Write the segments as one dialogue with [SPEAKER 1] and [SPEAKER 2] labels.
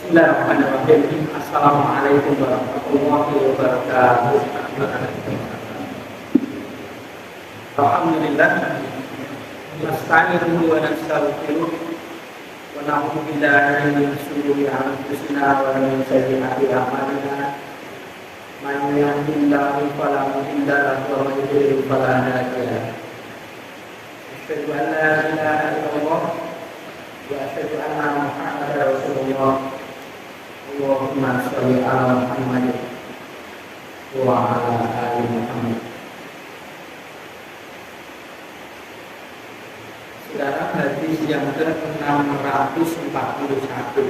[SPEAKER 1] Bismillahirrahmanirrahim. Assalamualaikum warahmatullahi wabarakatuh. Alhamdulillah. Nasta'inuhu wa nastaghfiruh wa na'udzu billahi min shururi anfusina wa min sayyiati a'malina. Man yahdihillahu fala mudilla lahu wa man yudlil fala hadiya lahu. Asyhadu an la ilaha illallah wa asyhadu anna Muhammadar Rasulullah. Allahumma sholli ala Muhammad wa ala ali Muhammad. Sekarang hadis yang ke-641.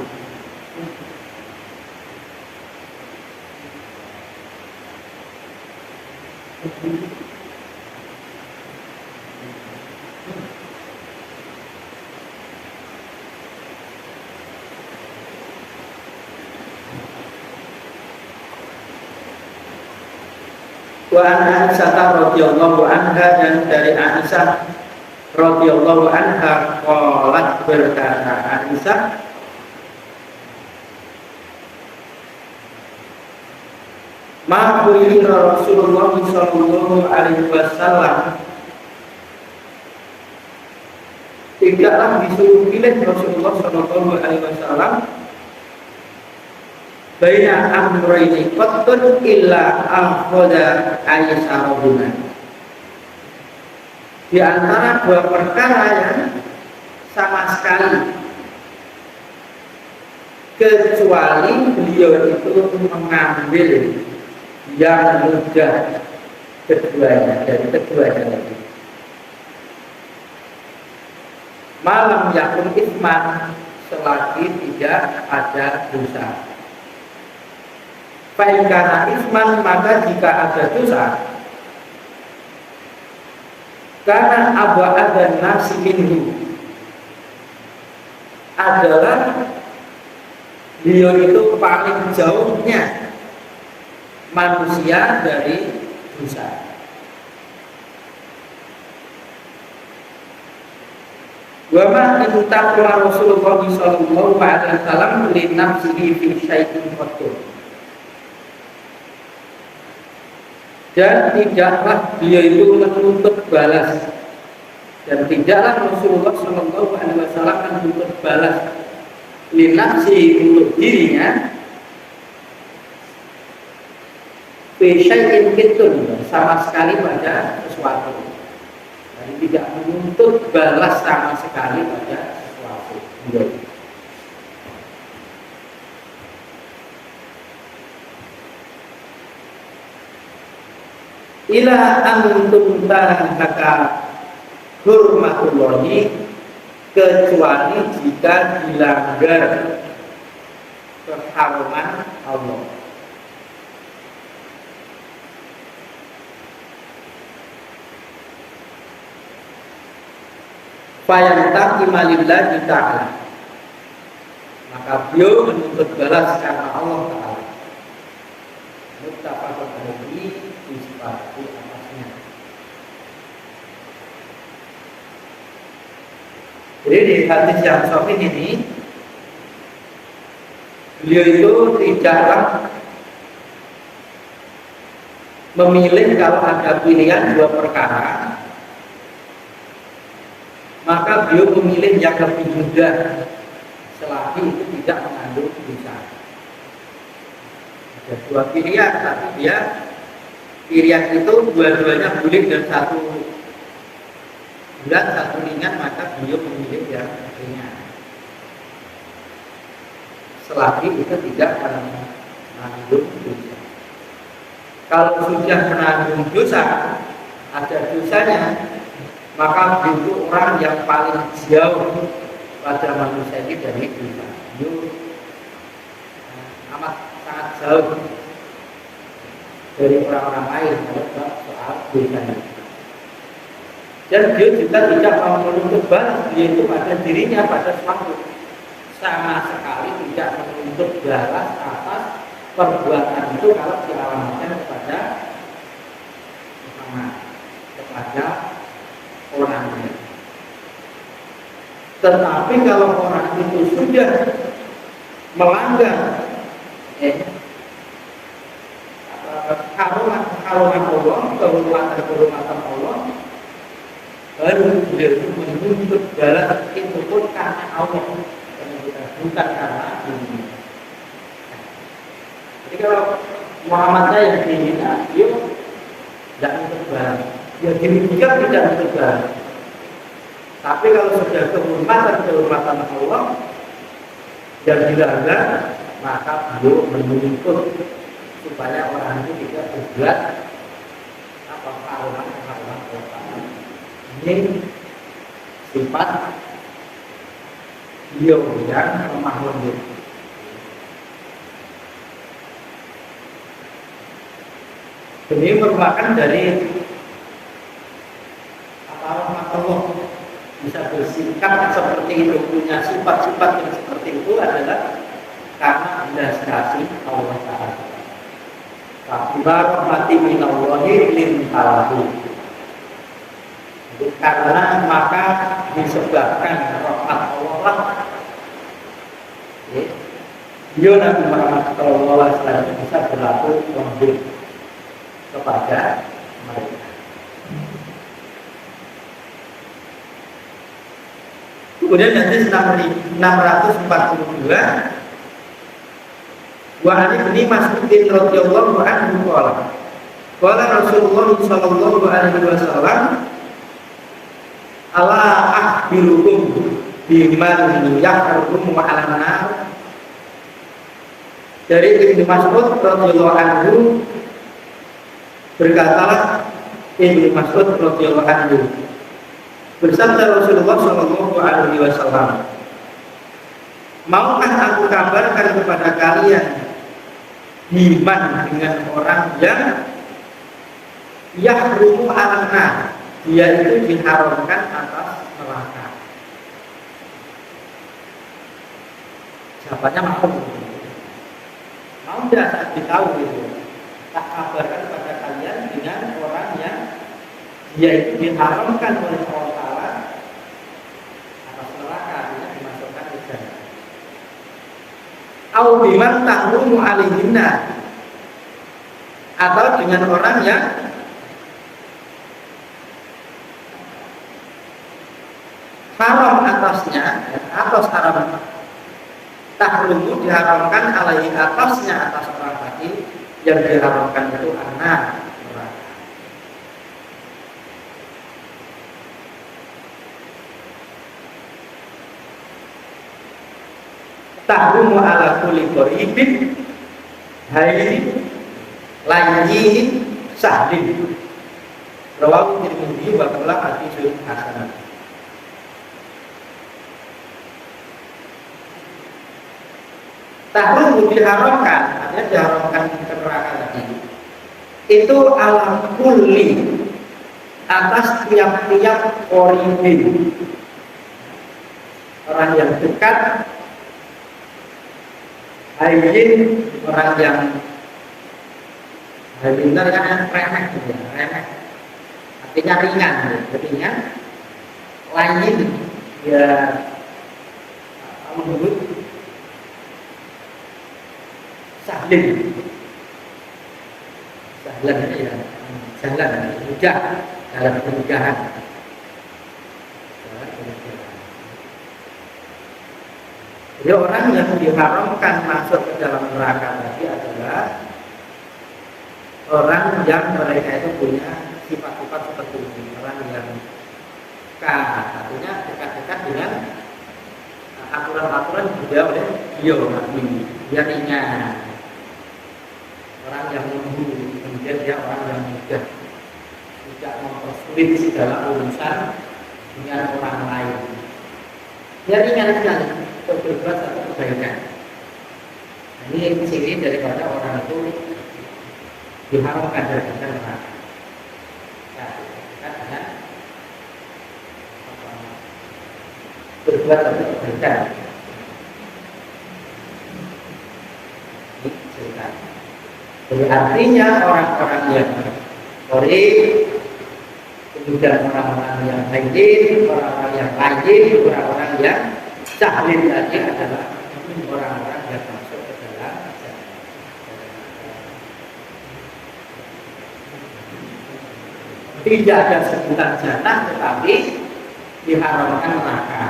[SPEAKER 1] Wa an Aisyah radhiyallahu anha, dan dari Aisyah radhiyallahu anha qalat, berkata Aisyah, ma khuyira Rasulullah sallallahu alaihi wasallam, tidaklah disuruh pilih Rasulullah sallallahu alaihi wasallam baina amrayni qattun illa akhadha aysarahuma, di antara dua perkara yang sama sekali, kecuali beliau itu mengambil yang mudah keduanya, dari keduanya lagi. Malam yakun isman, selagi tidak ada dosa. Fa'in kana isman, maka jika ada dosa, karena aba'adan nasi minhu, adalah beliau itu paling jauhnya manusia dari dosa. Wa ma intaqala Rasulullah sallallahu alaihi wasallam li nafsihi fi syai'in qattu, dan tidaklah beliau itu menuntut balas, dan tidaklah Rasulullah sallallahu alaihi wasallam menuntut balas li nafsihi, untuk dirinya, fi syai'in qattu, sama sekali pada sesuatu. Jadi tidak menuntut balas sama sekali pada sesuatu. Ila antum tahaka hurmatullahi, kecuali jika dilanggar kehormatan Allah. Fayantaqima lillahi ta'ala, maka beliau menuntut balas karena Allah Ta'ala. Muttafaqun alaihi, disepakati atasnya. Jadi di hadis yang sahih ini, beliau itu tidaklah memilih, kalau ada pilihan dua perkara, maka beliau memilih yang lebih mudah selagi itu tidak mengandung dosa. Ada dua pilihan, tapi dia pilihan itu dua-duanya boleh dan satu berat satu ringan, maka beliau memilih yang ringan selagi itu tidak mengandung dosa. Kalau sudah mengandung dosa, ada dosanya, maka itu orang yang paling jauh pada manusia ini dari dosa. Itu amat sangat jauh dari orang-orang lain kalau soal dosanya. Dan dia juga tidak mau menuntut balas, dia itu pada dirinya, pada suatu, sama sekali tidak menuntut balas atas perbuatan itu kalau dialamatkan kepada Muhammad, kepada orangnya. Tetapi kalau orang itu sudah melanggar karuman Allah, kehormatan Allah, baru beliau itu menuntut balas itu pun karena Allah, bukan karena ini. Jadi kalau Muhammad yang dihina, dia tidak menuntut balas, dia juga tidak menuntut balas. Tapi kalau sudah kehormatan Allah yang dilanggar, maka beliau menuntut supaya orang itu tidak berbuat karuman Allah. Ini sifat beliau yang lemah lembut. Ini merupakan dari rahmat Allah, bisa bersikap seperti itu, punya sifat-sifat yang seperti itu adalah karena belas kasih Allah Ta'ala. Bila rahmati minallahi lintalahu. Karena maka disebabkan rahmat Allah, dia Nabi Muhammad SAW bisa berlaku lembut kepada mereka. Kemudian nanti 642 wa ani bin Mas'udin radhiyallahu anhu qala Rasulullah sallallahu alaihi wasallam ala akhbirukum biman yahrumu 'alan nar. Dari Ibnu Mas'ud radhiyallahu anhu, berkatalah Ibnu Mas'ud radhiyallahu anhu, bersabda Rasulullah sallallahu alaihi wasallam, maukah aku kabarkan kepada kalian iman dengan orang yang yahrumu 'alan nar, dia itu diharamkan atas neraka. Siapanya mau tidak saat ditahu itu, tak kabarkan kepada kalian dengan orang yang dia itu diharamkan oleh Allah Ta'ala atas neraka, artinya dimasukkan ke jannah. Au biman tahrumu alaihinna, atau dengan orang yang haram atasnya, atas haram tahrumu diharamkan alaihi atasnya, atas orang tadi yang diharamkan itu anak neraka. Tahrumu ala kulli qaribin hayyin layyin sahdin. Rawahu Tirmidzi wa qala haditsun hasan. Tahrumu diharamkan, artinya diharamkan ke neraka tadi, itu ala kulli, atas tiap-tiap qaribin, orang yang dekat, hayyin, orang yang hayyin itu kan remeh, remeh, artinya ringan, artinya layyin, ya lembut, sahlan, ya, sahlan, mudah, dalam kemudahan. Jadi orang yang diharamkan masuk ke dalam neraka tadi adalah orang yang mereka itu punya sifat-sifat seperti ini, orang yang artinya dekat-dekat dengan aturan-aturan juga oleh dia ringan, orang yang lembut, kemudian dia orang yang mudah, tidak mempersulit segala urusan dengan orang lain. Dia ringan sekali untuk berbuat satu kebaikan. Nah, ini ciri daripada orang itu diharamkan dari neraka. Karena berbuat satu kebaikan. Ini cerita. Jadi artinya orang-orang yang kemudian orang-orang yang hayyin, orang-orang yang layyin, orang-orang yang sahlin tadi adalah orang-orang yang masuk ke dalam jannah. Tidak ada sebutan jannah, tetapi diharamkan neraka.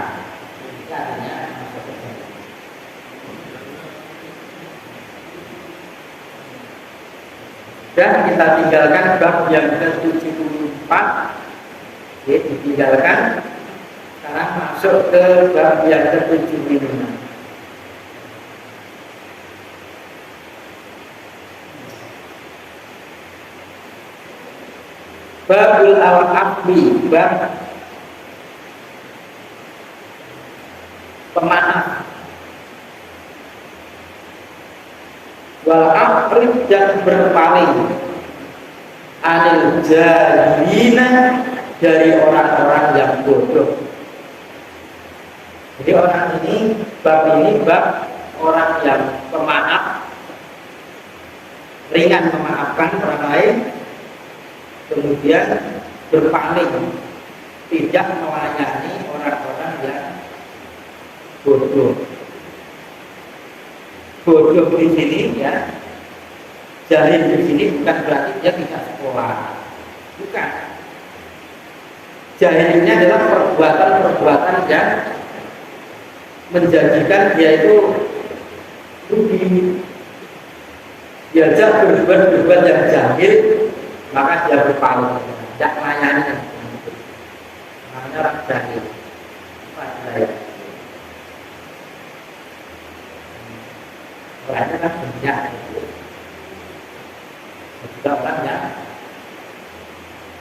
[SPEAKER 1] Caranya masuk ke jannah. Dan kita tinggalkan bab yang ke-74, ditinggalkan. Sekarang masuk ke bab yang ke-75. Babul al-afwi, bab pemaaf. Wal afrid, dan berpaling anil jahilina, dari orang-orang yang bodoh. Jadi orang ini bab orang yang pemaaf, ringan memaafkan orang lain, kemudian berpaling, tidak melayani orang-orang yang bodoh. Bodoh di sini ya, jahil di sini bukan berarti dia tidak sekolah, bukan. Jahil ini adalah perbuatan-perbuatan yang menjanjikan dia itu rugi. Diajak berbuat yang jahil, maka dia berpaling, tidak melayani. Namanya orang jahil. Orangnya kan banyak. Juga orang yang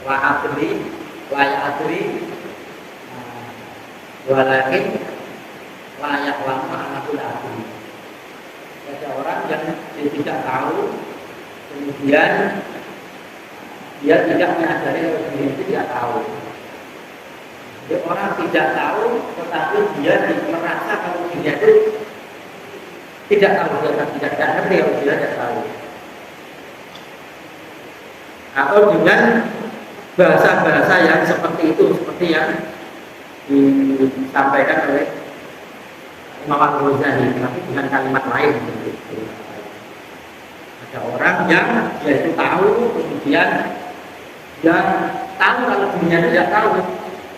[SPEAKER 1] layak adri, walakin layak lama anakul adri. Ada orang yang dia tidak tahu, kemudian dia tidak menyadari kalau dia tidak tahu. Jadi orang tidak tahu, tetapi dia merasa kalau dia itu tidak tahu, dia tidak ngerti kalau dia tidak tahu. Atau dengan bahasa-bahasa yang seperti itu, seperti yang disampaikan oleh Imam Al-Ghazali, tapi dengan kalimat lain. Ada orang yang dia itu tahu, kemudian dia tahu kalau dirinya tidak tahu,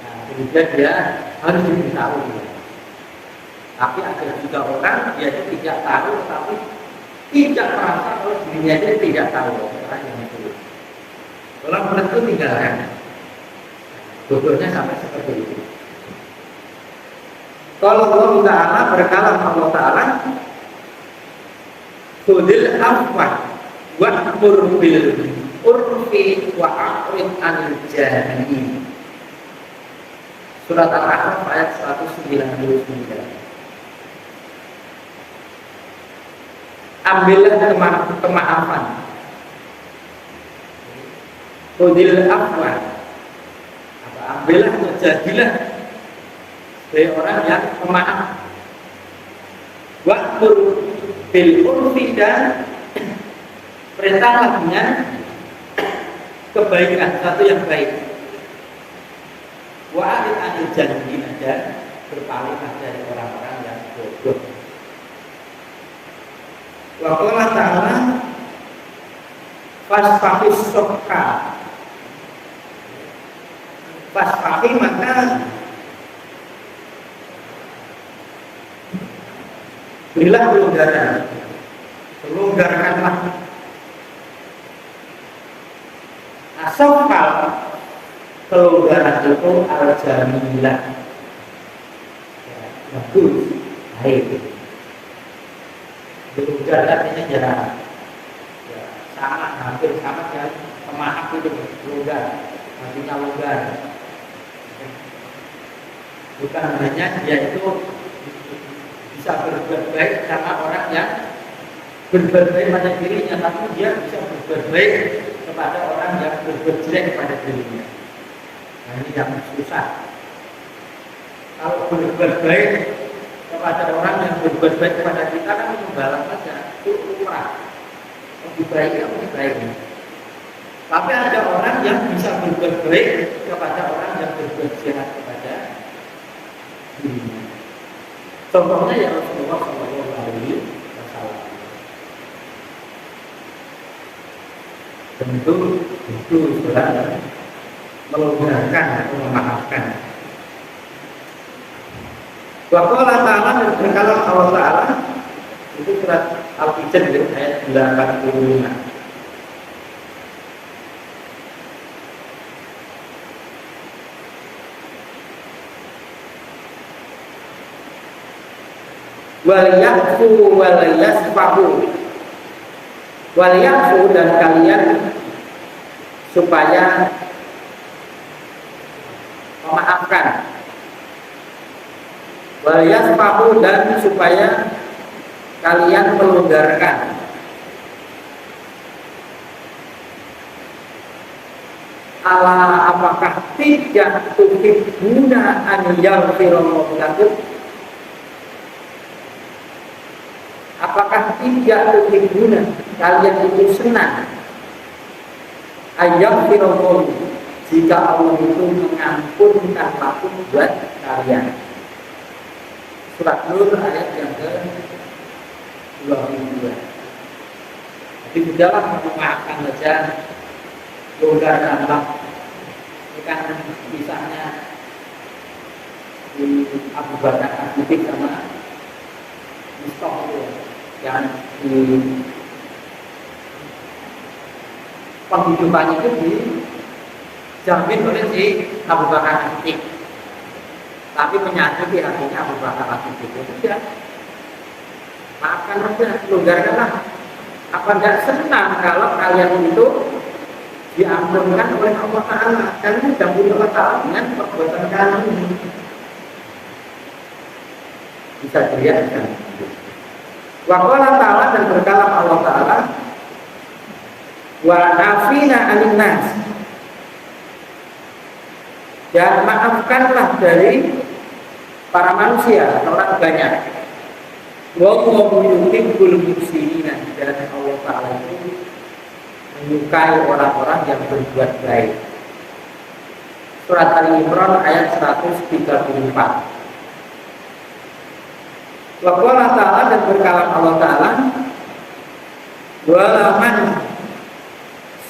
[SPEAKER 1] nah, kemudian dia harus diberitahu. Tapi ada juga orang dia itu tidak tahu, tapi tidak merasa kalau dirinya itu tidak tahu. Orang yang itu, kalau menurut itu tinggalkan. Bodohnya sampai seperti itu. Kalau Allah Ta'ala berkalam, Allah Ta'ala khudil afwa wa'mur bil urfi wa'rid anil jahilin. Surat Al-A'raf ayat 199. Ambillah kemaafan. Khudil afwa, ambillah atau jadilah dari orang yang pemaaf. Wa'mur bil urfi, dan perintahlah dengan kebaikan, satu yang baik. Wa'rid anil jahilin, dan berpalinglah dari orang-orang yang bodoh. Wa qala ta'ala fasfahis sokha, fasfahi maka berilah kelonggaran, kelonggarkanlah. Asofal, kelonggaran itu al-jamilah, bagus, baik. Kelonggaran artinya jarang, ya, sama, hampir sama dengan pemaaf itu, longgar, artinya longgar. Bukan hanya dia itu bisa berbuat baik sama orang yang berbuat baik pada dirinya, tapi dia bisa berbuat baik kepada orang yang berbuat jelek kepada dirinya. Nah, ini yang susah. Kalau berbuat baik kepada orang yang berbuat baik kepada kita kan membalas saja, itu lumrah. Lebih baik. Tapi ada orang yang bisa berbuat baik kepada orang yang berbuat jahat kepada dirinya. Contohnya ya Rasulullah SAW. tentu itu sudah melonggarkan atau memaafkan. Waqala ta'ala, dan berkata Allah Ta'ala, itu surat Al-Hijr ayat 85. Wal yakfu wal yasfahu, wal yakfu, dan kalian supaya memaafkan, wal yasfahu, dan supaya kalian melonggarkan. Ala, apakah tidak tuhibbuna an yaghfirallahu lakum? Apakah tidak tuhibbuna, kalian itu senang, yaghfirallahu, jika Allah itu mengampunkan lakum buat kalian? Surat Nur ayat yang ke-22. Jadi sudahlah, memaafkan saja, longgarkanlah. Ini kan kisahnya di Abu Bakar As-Siddiq sama Mistah yang di penghidupannya itu dijamin oleh si Abu Bakar As-Siddiq, tapi menyakiti hatinya Abu Bakar As-Siddiq itu tidak. Maafkan saja, longgarkanlah. Apa tidak senang kalau kalian itu diampunkan oleh Allah Ta'ala? Kalian sudah punya Allah Ta'ala dengan perbuatan kalian ini. Bisa dilihat kan? Waqala Ta'ala, dan berkata Allah Ta'ala, wa afina anin nas, dan maafkanlah dari para manusia, orang banyak. Wallahu yuhibbul muhsinin, dan Allah Ta'ala itu menyukai orang-orang yang berbuat baik. Surat Ali Imran ayat 134. Waqala Ta'ala, dan berkalam Allah Ta'ala, walaman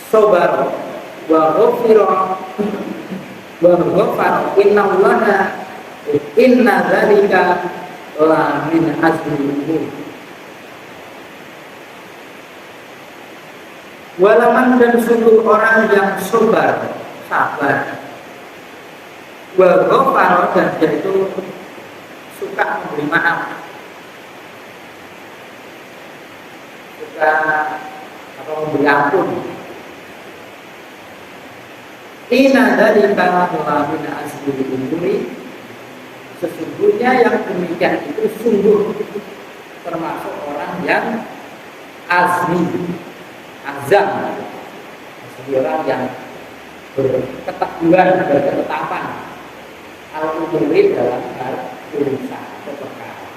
[SPEAKER 1] sobar wa ghafira wa ghafara innallaha inna dzalika la min azmil umur. Walaman, dan sungguh orang yang sabar, wa ghafara, dan dia itu suka memberi maaf, suka atau memberi ampun. Inna dzalika la min azmil umuri, sesungguhnya yang demikian itu sungguh termasuk orang yang azmi, azam, sebagai orang yang berketeguhan, berketetapan, al-umuri, dalam hal urusan atau perkara,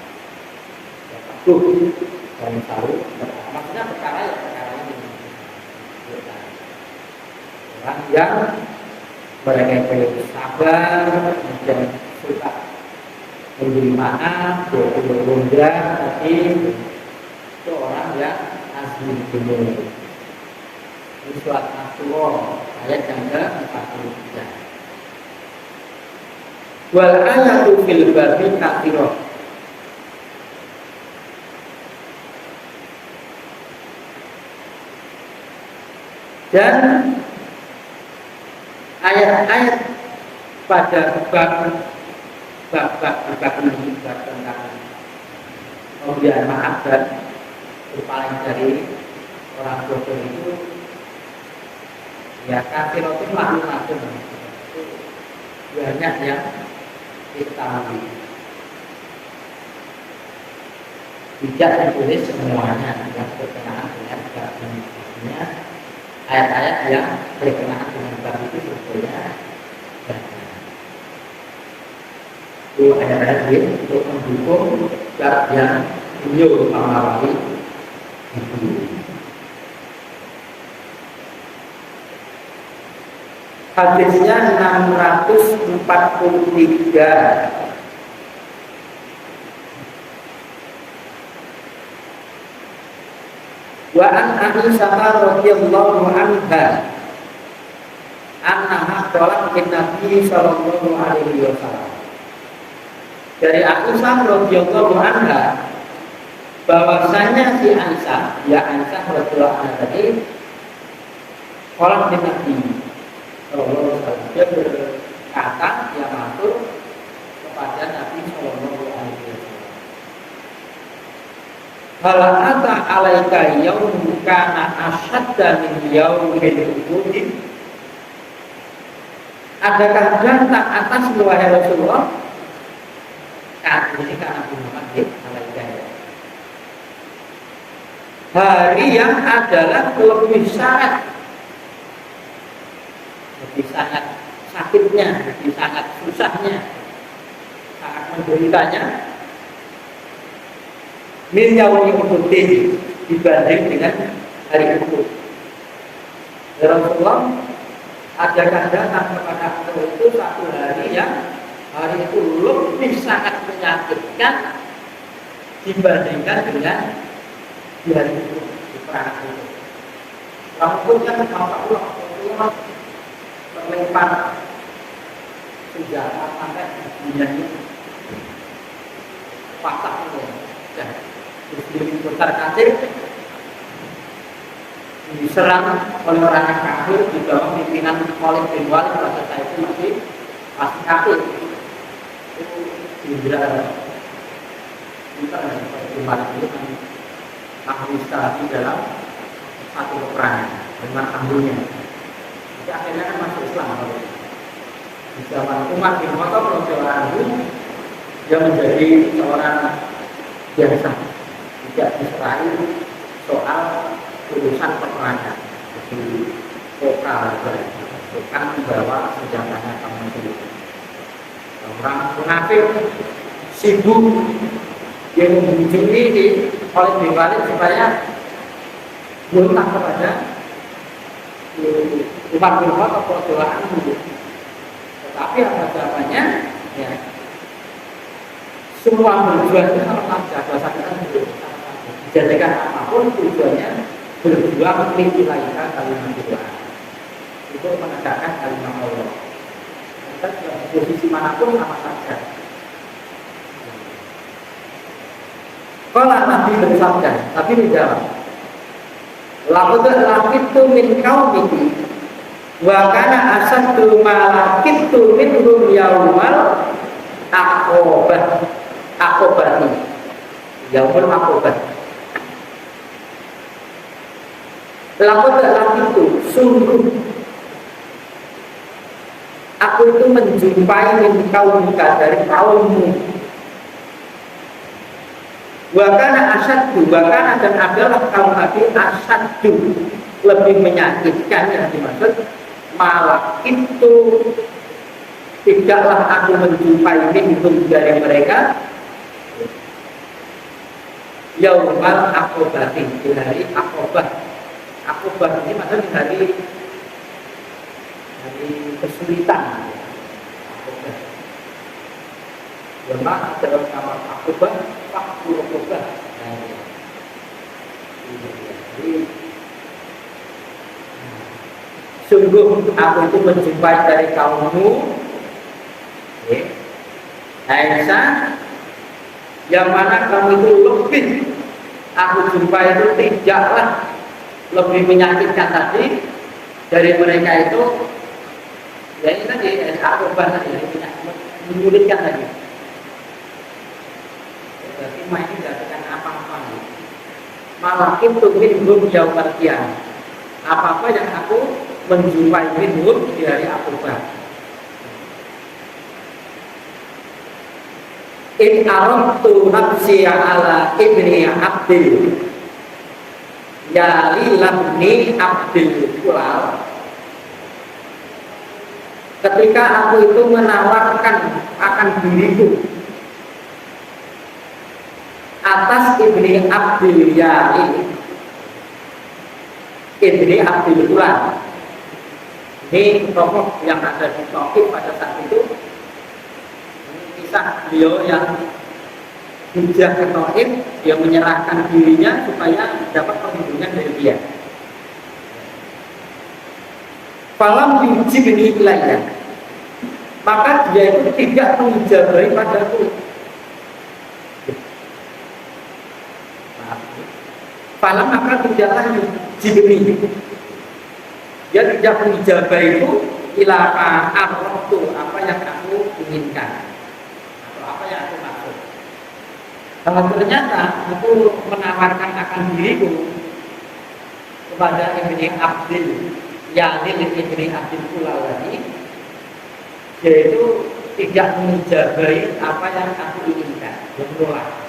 [SPEAKER 1] ya, teguh dan selalu perkara. Maksudnya perkara ya perkara ini, orang yang mereka sabar dan suka memberi maaf, berlonggar, tapi itu orang yang azmi umur. Ini surat Al-Qur'an ayat yang ke-43. Wal ayatu fil babi kathirah, dan ayat-ayat pada bab ini tentang pemberian maaf dan berpaling dari orang bodoh itu, ya kathirah itu macam-macam, banyak yang diketahui. Tidak ditulis semuanya yang berkenaan dengan bab ini. Ayat-ayat yang berkenaan dengan bab itu sebetulnya itu ayat-ayat untuk mendukung bab yang beliau mengawali itu. Hadisnya 643. Wa an Aisyah radhiyallahu anha annaha qalat lin Nabi sallallahu alaihi wasallam. Dari Aisyah radhiyallahu anha bahwasanya si Aisyah, ya Aisyah radhiyallahu anha tadi qalat lin Nabi sallallahu alaihi wasallam, dia berkata, dia matur kepada Nabi sallallahu alaihi wasallam, hal ata alaika yaumun kana asyadda min yaumil uhud. Adakah datang atas wahai Rasulullah saat ini karena Muhammad alaika hari yang adalah lebih sangat sakitnya, lebih sangat susahnya, sangat menderitanya min yaumil uhud dibanding dengan hari Uhud. Ya Rasulullah, adakah datang kepada aku itu satu hari yang hari itu lebih sangat menyakitkan dibandingkan dengan di hari itu, di perang itu. Rambutnya Allah terlempar senjata sampai dunia ini patah itu. Terus besar kacir diserang oleh orang yang kafir di bawah pimpinan Khalid bin Walid pada saat itu masih kafir. Itu Indra kita kemarin itu kan administrasi dalam satu peperangan dengan ambilnya. Jadi akhirnya kan masuk Islam kalau di zaman Umar bin Khattab dia menjadi seorang biasa, tidak diserai soal urusan peperangan, jadi vokal bukan membawa senjatanya kamu sendiri. Orang munafik sibuk yang mengunjungi oleh bin Walid supaya berontak kepada Umar bin Khattab radhiyallahu anhu. Tetapi apa jawabannya? Ya, semua berjuang itu sama saja, dasarnya dijadikan apapun tujuannya berjuang menilaikan kalimat Tuhan untuk menegakkan kalimat Allah. Kita di posisi manapun sama saja. Kalau Nabi bersabda, tapi dijawab, lakitu min qaumiki wa kana asaddu ma lakitu minhum yaumal aqobati yaumul aqobat. Lakitu sungguh aku itu menjumpai min qaumika dari kaummu. Wakana asaddu, wakana dan adalah kaum Nabi asaddu, lebih menyakitkan yang dimaksud malah itu tidaklah aku menjumpai minhum dari mereka yaumal aqobati, di hari aqobah. Aqobah ini maksudnya hari kesulitan. Aqobah Jemaah adalah kamar Aqobah, Fakul Aqobah. Sungguh aku itu menjumpai dari kaummu, Aisyah, yang mana kamu itu lebih, aku jumpai itu tidaklah lebih menyakitkan tadi dari mereka itu. Ya ini tadi, Aqobah tadi, menyulitkan tadi. Berarti ini tidak apa-apa. Malah itu minhum yaumil qiyamah. Apa-apa yang aku menjumpai minhum di hari Aqobah. In aradtu nafsi ala ibni abdil ya lilabni abdil kulal. Ketika aku itu menawarkan akan diriku atas ibni abdil yali, ibni abdil kulal. Ini tokoh yang ada di Taif pada saat itu. Kisah beliau yang hijrah ke Taif, dia menyerahkan dirinya supaya dapat perlindungan dari dia. Falam yujibni ilayya, maka dia itu tidak mengijabahi padaku. Falam maka tidaklah yujibni, dia tidak mengijabahi itu ilaka arrotu, apa yang aku inginkan atau apa yang aku maksud. Kalau ternyata aku menawarkan akan diriku kepada Ibni Abdil Yalil Ibni Abdil Kulalani, yaitu tidak menjabai apa yang aku inginkan, menolak.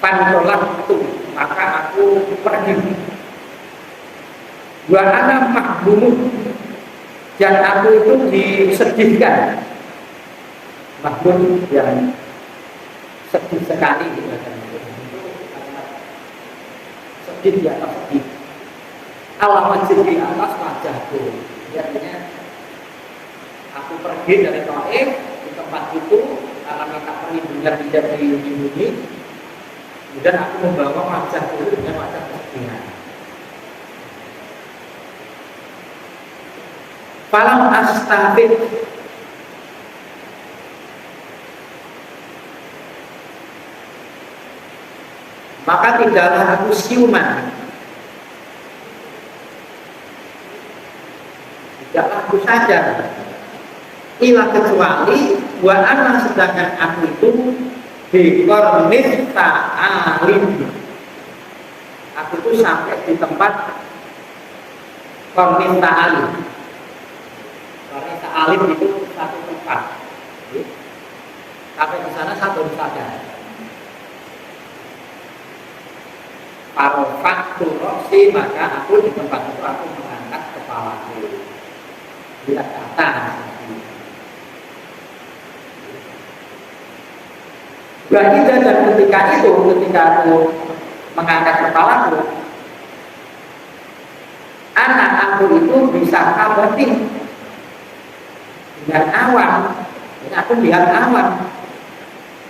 [SPEAKER 1] Panolak itu, maka aku pergi. Wa ana mahbumuh, dan aku itu disedihkan. Mahbum yang sedih sekali gitu kan. Sedih di atas sedih. Alamat sedih di atas wajahku. Artinya aku pergi dari Taif di tempat itu karena minta perlindungan tidak dilindungi. Kemudian aku membawa wajahku dengan wajah kesedihan. Falam astafid, maka tidaklah aku siuman, tidaklah aku sadar, ilah kecuali wa ana, sedangkan aku itu biqarnit ta'alim, aku itu sampai di tempat qarnit ta'alim. Qarnit ta'alim itu satu tempat, sampai di sana satu sadar. Parofak turoksi, maka aku di tempat itu aku mengangkat kepalaku lihat ke atas. Berarti dan ketika aku mengangkat kepalaku, anak aku itu bisa kabatin dengan awan. Dan aku lihat awan.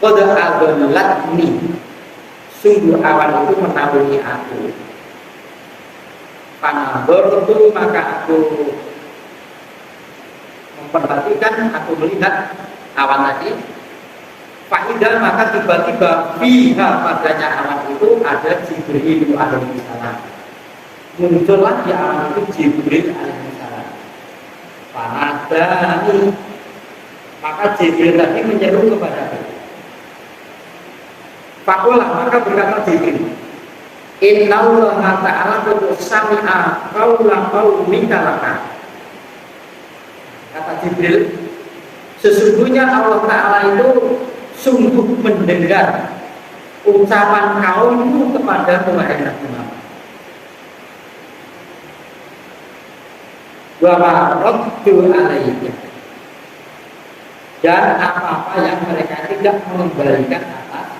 [SPEAKER 1] Qad adallatni, sungguh awan itu menaungi aku. Panabur itu, maka aku memperhatikan, aku melihat awan tadi. Fa'idah, maka tiba-tiba fiha, padanya awan itu ada Jibril alaihi salam. Muncullah di awan itu Jibril alaihi salam. Fanadani, maka Jibril tadi menyeru kepada aku. Fakulah, maka berkata Jibril, Innallaha ta'ala qad sami'a qaula qaumika laka. Kata Jibril, sesungguhnya Allah Ta'ala itu sungguh mendengar ucapan kaummu kepada Tuhan Muhammad. Wa raddu alaihi, dan apa-apa yang mereka tidak mengembalikan atas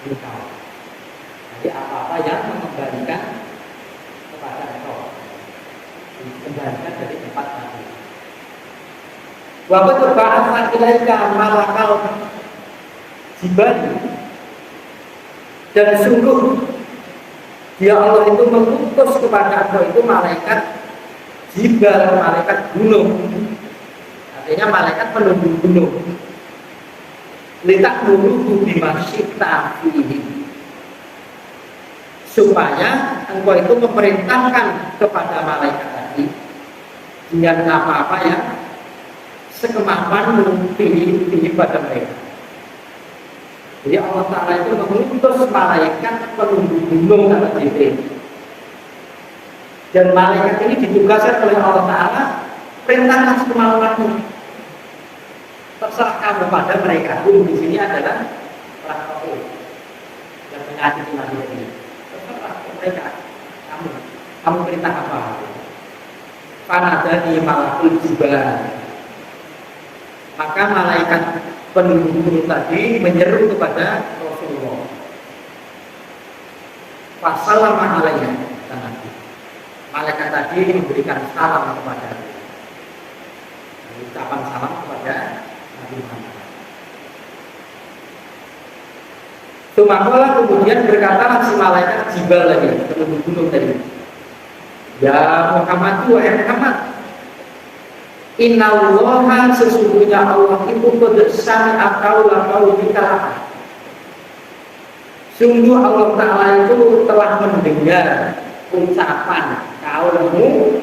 [SPEAKER 1] engkau. Jadi apa-apa yang mengembalikan kepada engkau, dikembalikan dari tempat tadi. Wa qad ba'atha ilaika malakal jibal, dan sungguh dia Allah itu mengutus kepada engkau itu malaikat jibal, malaikat gunung, artinya malaikat penunggu gunung. Litak dulu bimasyita fihi, supaya engkau itu memerintahkan kepada malaikat tadi dengan apa-apa yang sekemampuanmu pilih pada mereka. Jadi Allah Ta'ala itu mengutus malaikat penunggu gunung kata Jibril. Dan malaikat ini ditugaskan oleh Allah Ta'ala, perintahkan sekemampuanmu, terserah kamu pada mereka. Di sini adalah rakyat yang menyakiti manusia ini. Terserah mereka, kamu perintah apa? Fanadani malakul jibal, maka malaikat penunggu gunung tadi menyeru kepada Rasulullah. Wassalamu alaihi, malaikat tadi memberikan salam kepada, ucapan salam kepada Nabi Muhammad. Sumakola kemudian berkata si malaikat Jibril lagi, penunggu gunung tadi. Ya Muhammad, wahai Muhammad, innallaha sesungguhnya Allah itu qad akaula qaulika. Sungguh Allah Ta'ala itu telah mendengar ucapan kaummu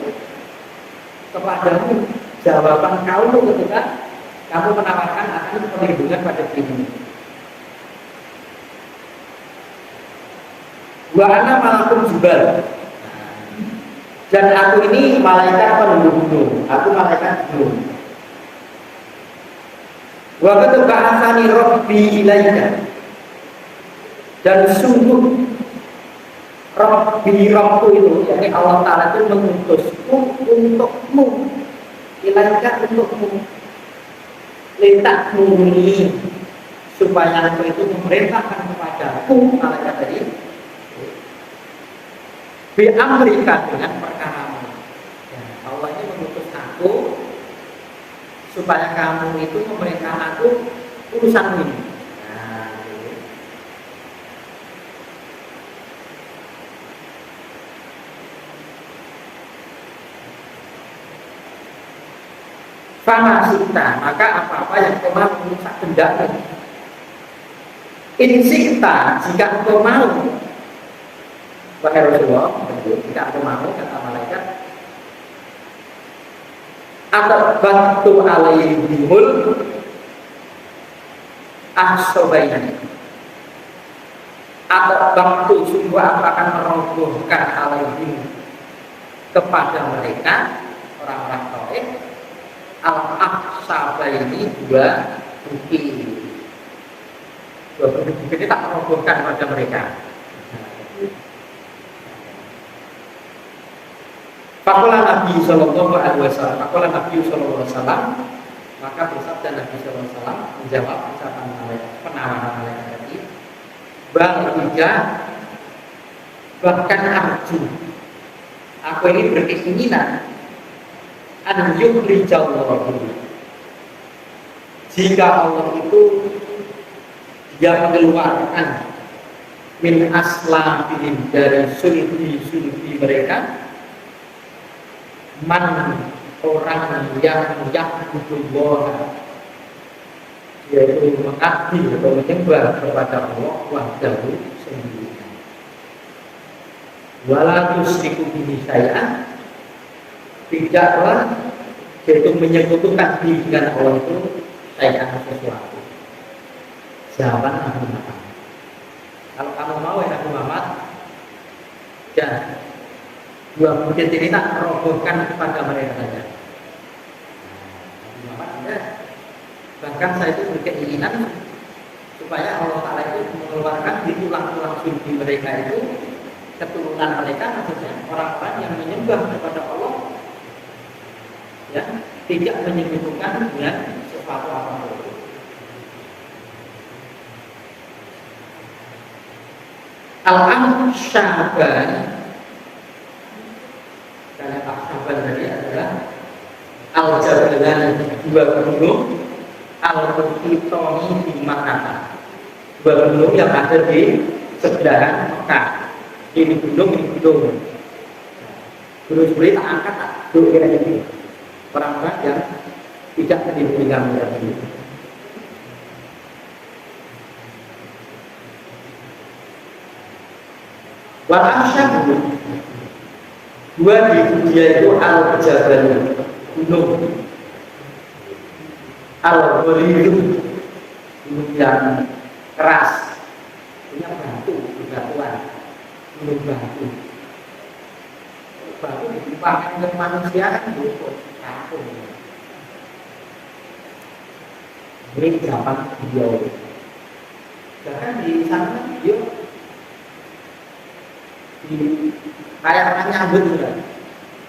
[SPEAKER 1] kepadamu, jawaban kaummu ketika kamu menawarkan akan perlindungan pada dirimu. Wa ana malakum jibal. Dan aku ini malaikat penunggu gunung. Aku malaikat gunung. Wa qad ba'atsani rabbi ilaika. Dan sungguh Rabbu itu, yakni Allah Ta'ala itu mengutusku untukmu, ilaika untukmu, letak muni, supaya aku itu memerintahkan kepadaku, malaikat tadi, bi amrika dengan perkaramu. Ya, Allah ini mengutus aku supaya kamu itu memerintahkan aku urusanmu ini. Fama sita, maka apa-apa yang kau mau tak kendaki. Insita, jika kau mau, wahai Rasulullah, jika kau mau, kata malaikat, atau bantu alaihimul ahsobaini, atau bantu sungguh aku akan merobohkan alaihim kepada mereka orang-orang Taif al-ahsabaini dua bukti. Dua bukti ini tak merobohkan pada mereka. Faqala Nabi sallallahu alaihi wasallam, faqala Nabi sallallahu alaihi wasallam, maka bersabda Nabi sallallahu alaihi wasallam menjawab ucapan penawaran malaikat tadi, bal bahkan aku ini berkeinginan an yukhrijallahu, jika Allah itu dia mengeluarkan min aslabihim dari sulbi mereka man orang yang ya'budullah, yaitu mengabdi atau menyembah kepada Allah wahdahu sendiri, wala tusyriku bihi syai'an, tidaklah yaitu menyekutukan diri dengan Allah itu syai'an sesuatu. Jawaban Nabi Muhammad, kalau kamu mau ya Nabi Muhammad, dan dua bukit ini tak merobohkan kepada mereka saja. Nabi Muhammad ya, bahkan saya itu berkeinginan supaya Allah Ta'ala itu mengeluarkan di tulang-tulang sulbi mereka itu, keturunan mereka, maksudnya orang-orang yang menyembah kepada Allah, ya, tidak menyebutkan dengan sesuatu apapun. Al-Ahsaban, karena Ahsaban tadi adalah Al-Jabalan, dua gunung, Al-Qitoni di Makkah, dua gunung yang ada di sebelahan Mekah. Ini gunung, ini gunung. Gunung sebelah tak angkat, tak duduk kira-kira ini. Orang-orang yang tidak meninggal ini. Wal-Ahsab, dua di dia itu Al-Jabal, gunung, Al-Ghalidu, gunung yang keras, punya batuan, gunung batu. Batu dipakai untuk manusia kan bukan kampung. Ini zaman beliau. Bahkan di sana beliau di kayak orang nyambut juga.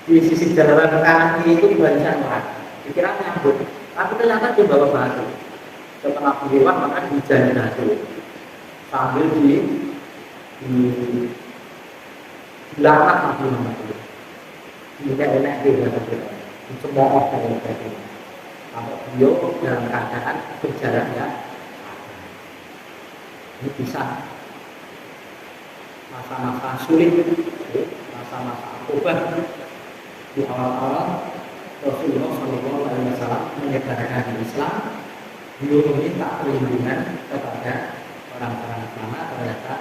[SPEAKER 1] Di sisi jalan kanan kiri itu banyak orang. Dikira nyambut, tapi ternyata dia bawa batu. Setelah lewat maka dijalan batu sambil dilakat Nabi Muhammad itu. Enak-enak dia semua orang yang kalau beliau dalam keadaan berjalan ya, ini bisa masa-masa sulit, masa-masa akobah di awal-awal Rasulullah SAW menyebarkan Islam, beliau meminta perlindungan kepada orang-orang lama, ternyata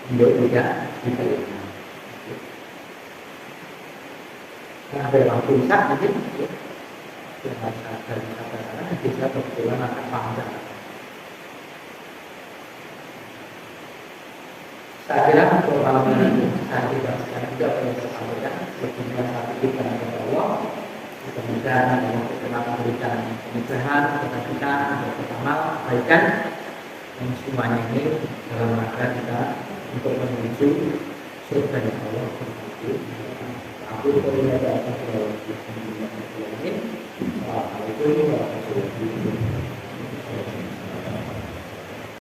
[SPEAKER 1] beliau tidak diterima. Nah, dalam puncak nanti dengan kata-kata bisa kebetulan akan panjang. Saya kira untuk malam ini saya tidak perlu sampaikan sebagaimana satu kita kepada Allah. Mudah-mudahan Allah kita memberikan kemudahan kepada kita untuk beramal kebaikan dan semuanya ini dalam rangka kita untuk menuju surga Allah. Aku berada di atas Assalamualaikum warahmatullahi wabarakatuh.